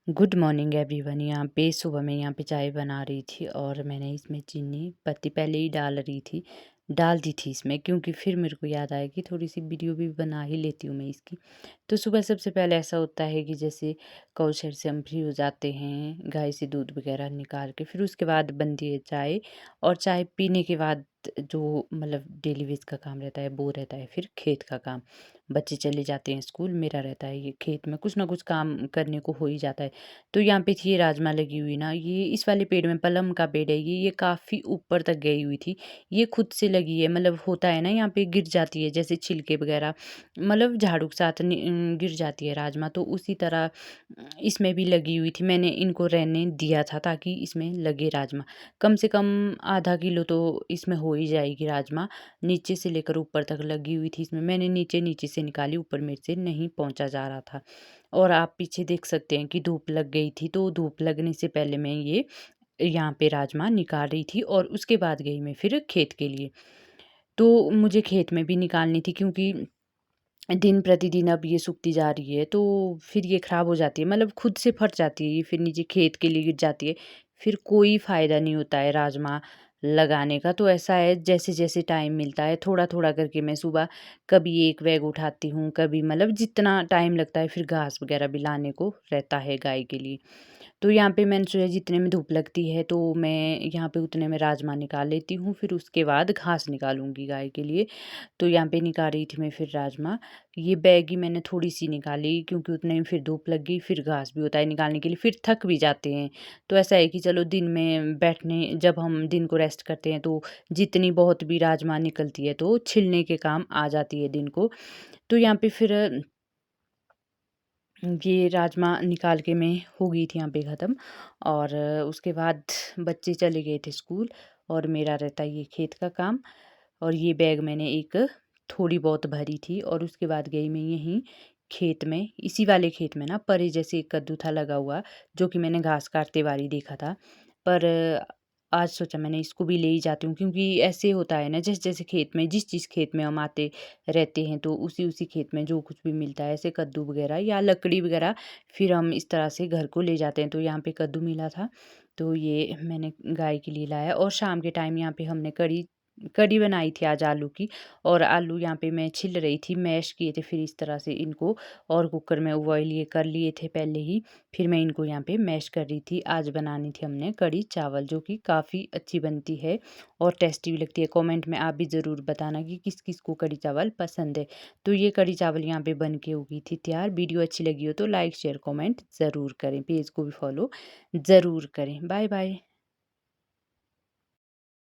Good morning everyone. यहाँ पे सुबह मैं यहाँ पे चाय बना रही थी और मैंने इसमें चीनी पत्ती पहले ही डाल दी थी इसमें, क्योंकि फिर मेरे को याद आया कि थोड़ी सी वीडियो भी बना ही लेती हूँ मैं इसकी। तो सुबह सबसे पहले ऐसा होता है कि जैसे काउशेड से हम फ्री हो जाते हैं, गाय से दूध वगैरह निकाल के, फिर उसके बाद बनती है चाय। और चाय पीने के बाद जो मतलब डेली वेज का काम रहता है वो रहता है फिर खेत का काम। बच्चे चले जाते हैं स्कूल, मेरा रहता है ये खेत में कुछ ना कुछ काम करने को हो ही जाता है। तो यहाँ पे थी ये राजमा लगी हुई ना, ये इस वाले पेड़ में पलम का पेड़ है, ये काफ़ी ऊपर तक गई हुई थी। ये खुद से लगी है, मतलब होता है ना यहाँ पे गिर जाती है जैसे छिलके वगैरह, मतलब झाड़ू के साथ गिर जाती है राजमा, तो उसी तरह इसमें भी लगी हुई थी। मैंने इनको रहने दिया था ताकि इसमें लगे राजमा। कम से कम आधा किलो तो इसमें हो ही जाएगी राजमा। नीचे से लेकर ऊपर तक लगी हुई थी इसमें, मैंने नीचे नीचे से निकाली, ऊपर मेरे से नहीं पहुंचा जा रहा था। और आप पीछे देख सकते हैं कि धूप लग गई थी, तो धूप लगने से पहले मैं ये यहाँ पे राजमा निकाल रही थी और उसके बाद गई मैं फिर खेत के लिए। तो मुझे खेत में भी निकालनी थी, क्योंकि दिन प्रतिदिन अब ये सूखती जा रही है, तो फिर ये ख़राब हो जाती है, मतलब खुद से फट जाती है ये, फिर नीचे खेत के लिए गिर जाती है। फिर कोई फ़ायदा नहीं होता है राजमा लगाने का। तो ऐसा है जैसे जैसे टाइम मिलता है थोड़ा थोड़ा करके मैं सुबह कभी एक बैग उठाती हूँ, कभी मतलब जितना टाइम लगता है, फिर घास वगैरह भी लाने को रहता है गाय के लिए। तो यहाँ पे मैंने सोचा जितने में धूप लगती है तो मैं यहाँ पे उतने में राजमा निकाल लेती हूँ, फिर उसके बाद घास निकालूंगी गाय के लिए। तो यहाँ पे निकाल रही थी मैं फिर राजमा। ये बैग ही मैंने थोड़ी सी निकाली, क्योंकि उतने में फिर धूप लग गई, फिर घास भी होता है निकालने के लिए, फिर थक भी जाते हैं। तो ऐसा है कि चलो दिन में बैठने, जब हम दिन को रेस्ट करते हैं तो जितनी बहुत भी राजमा निकलती है तो छिलने के काम आ जाती है दिन को। तो यहाँ पे फिर ये राजमा निकाल के मैं हो गई थी यहाँ पे ख़त्म। और उसके बाद बच्चे चले गए थे स्कूल और मेरा रहता है ये खेत का काम। और ये बैग मैंने एक थोड़ी बहुत भरी थी और उसके बाद गई मैं यहीं खेत में, इसी वाले खेत में ना परे जैसे एक कद्दू था लगा हुआ, जो कि मैंने घास काटते बारी देखा था। पर आज सोचा मैंने इसको भी ले ही जाती हूँ, क्योंकि ऐसे होता है ना, जैसे जैसे खेत में जिस खेत में हम आते रहते हैं तो उसी उसी खेत में जो कुछ भी मिलता है, ऐसे कद्दू वगैरह या लकड़ी वगैरह, फिर हम इस तरह से घर को ले जाते हैं। तो यहाँ पे कद्दू मिला था, तो ये मैंने गाय के लिए लाया। और शाम के टाइम यहाँ पे हमने कढ़ी कढ़ी बनाई थी आज आलू की। और आलू यहाँ पे मैं छिल रही थी, मैश किए थे फिर इस तरह से इनको, और कुकर में बॉयल ये कर लिए थे पहले ही, फिर मैं इनको यहाँ पे मैश कर रही थी। आज बनानी थी हमने कढ़ी चावल, जो कि काफ़ी अच्छी बनती है और टेस्टी भी लगती है। कमेंट में आप भी ज़रूर बताना कि किस किस को कढ़ी चावल पसंद है। तो ये कढ़ी चावल यहाँ पे बन के हो गई थी तैयार। वीडियो अच्छी लगी हो तो लाइक शेयर कमेंट ज़रूर करें, पेज को भी फॉलो ज़रूर करें। Bye bye.